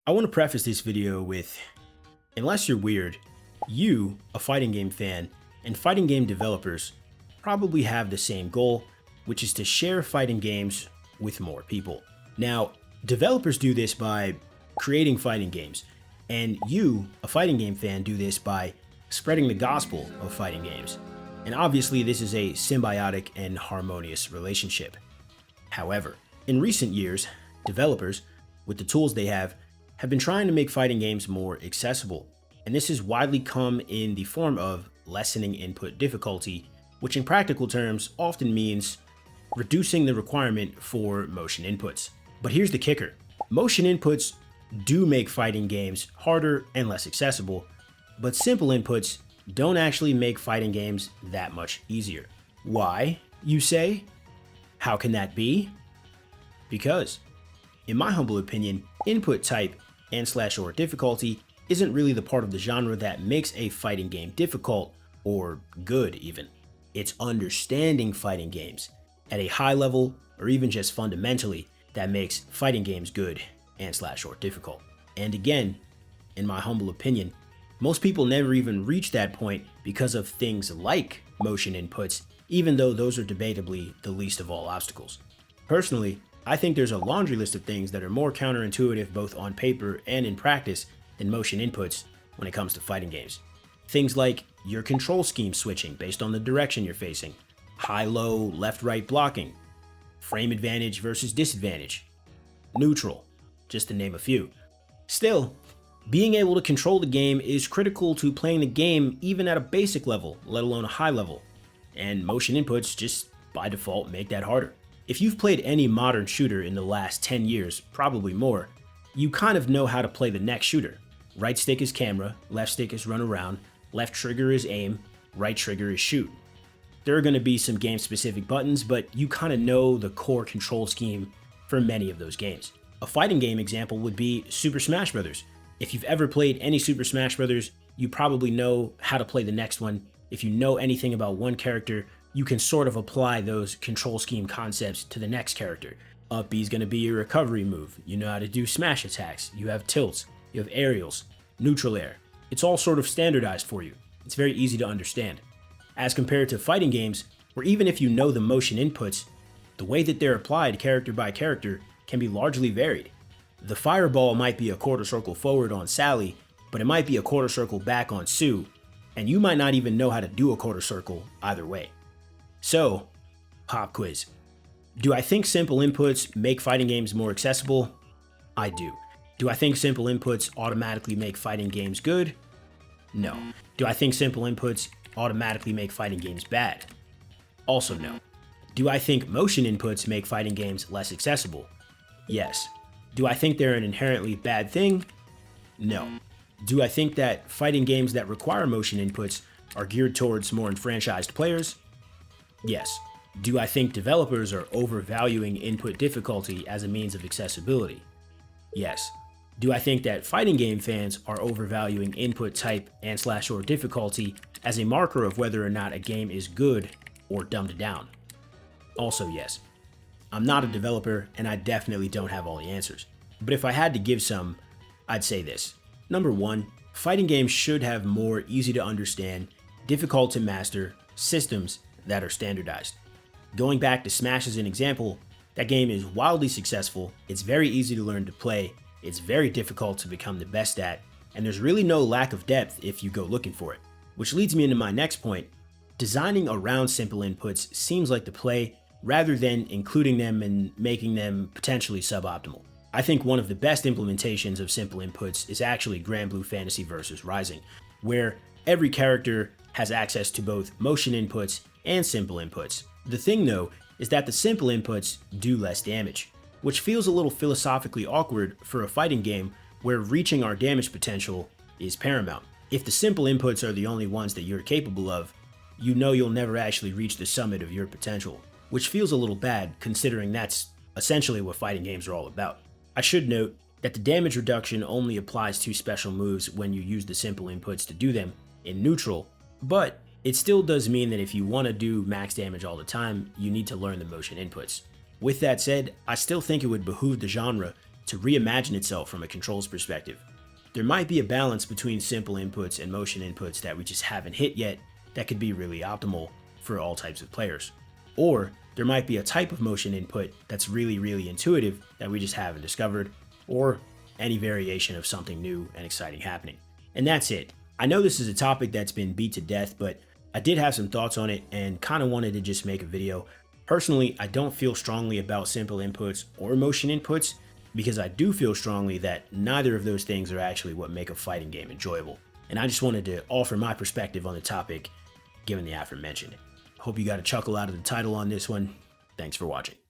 I want to preface this video with, unless you're weird, you, a fighting game fan, and fighting game developers probably have the same goal, which is to share fighting games with more people. Now, developers do this by creating fighting games, and you, a fighting game fan, do this by spreading the gospel of fighting games. And obviously, this is a symbiotic and harmonious relationship. However, in recent years, developers, with the tools they have been trying to make fighting games more accessible, and this has widely come in the form of lessening input difficulty, which in practical terms often means reducing the requirement for motion inputs. But here's the kicker. Motion inputs do make fighting games harder and less accessible, but simple inputs don't actually make fighting games that much easier. Why, you say? How can that be? Because, in my humble opinion, input type and/or difficulty isn't really the part of the genre that makes a fighting game difficult or good even. It's understanding fighting games at a high level or even just fundamentally that makes fighting games good and/or difficult. And again, in my humble opinion, most people never even reach that point because of things like motion inputs, even though those are debatably the least of all obstacles. Personally, I think there's a laundry list of things that are more counterintuitive both on paper and in practice than motion inputs when it comes to fighting games. Things like your control scheme switching based on the direction you're facing, high-low, left-right blocking, frame advantage versus disadvantage, neutral, just to name a few. Still, being able to control the game is critical to playing the game even at a basic level, let alone a high level, and motion inputs just by default make that harder. If you've played any modern shooter in the last 10 years, probably more, you kind of know how to play the next shooter. Right stick is camera, left stick is run around, left trigger is aim, right trigger is shoot. There are going to be some game-specific buttons, but you kind of know the core control scheme for many of those games. A fighting game example would be Super Smash Bros. If you've ever played any Super Smash Bros., you probably know how to play the next one. If you know anything about one character, you can sort of apply those control scheme concepts to the next character. Up B is going to be your recovery move. You know how to do smash attacks. You have tilts. You have aerials. Neutral air. It's all sort of standardized for you. It's very easy to understand. As compared to fighting games, where even if you know the motion inputs, the way that they're applied character by character can be largely varied. The fireball might be a quarter circle forward on Sally, but it might be a quarter circle back on Sue, and you might not even know how to do a quarter circle either way. So, pop quiz. Do I think simple inputs make fighting games more accessible? I do. Do I think simple inputs automatically make fighting games good? No. Do I think simple inputs automatically make fighting games bad? Also no. Do I think motion inputs make fighting games less accessible? Yes. Do I think they're an inherently bad thing? No. Do I think that fighting games that require motion inputs are geared towards more enfranchised players? Yes. Do I think developers are overvaluing input difficulty as a means of accessibility? Yes. Do I think that fighting game fans are overvaluing input type and/or difficulty as a marker of whether or not a game is good or dumbed down? Also yes. I'm not a developer and I definitely don't have all the answers. But if I had to give some, I'd say this. Number one, fighting games should have more easy to understand, difficult to master systems that are standardized. Going back to Smash as an example, that game is wildly successful, it's very easy to learn to play, it's very difficult to become the best at, and there's really no lack of depth if you go looking for it. Which leads me into my next point. Designing around simple inputs seems like the play, rather than including them and making them potentially suboptimal. I think one of the best implementations of simple inputs is actually Granblue Fantasy Versus Rising, where every character has access to both motion inputs and simple inputs. The thing though, is that the simple inputs do less damage, which feels a little philosophically awkward for a fighting game where reaching our damage potential is paramount. If the simple inputs are the only ones that you're capable of, you know you'll never actually reach the summit of your potential, which feels a little bad considering that's essentially what fighting games are all about. I should note that the damage reduction only applies to special moves when you use the simple inputs to do them in neutral, but it still does mean that if you want to do max damage all the time, you need to learn the motion inputs. With that said, I still think it would behoove the genre to reimagine itself from a controls perspective. There might be a balance between simple inputs and motion inputs that we just haven't hit yet that could be really optimal for all types of players. Or there might be a type of motion input that's really intuitive that we just haven't discovered, or any variation of something new and exciting happening. And that's it. I know this is a topic that's been beat to death, but I did have some thoughts on it and kind of wanted to just make a video. Personally, I don't feel strongly about simple inputs or motion inputs because I do feel strongly that neither of those things are actually what make a fighting game enjoyable. And I just wanted to offer my perspective on the topic, given the aforementioned. Hope you got a chuckle out of the title on this one. Thanks for watching.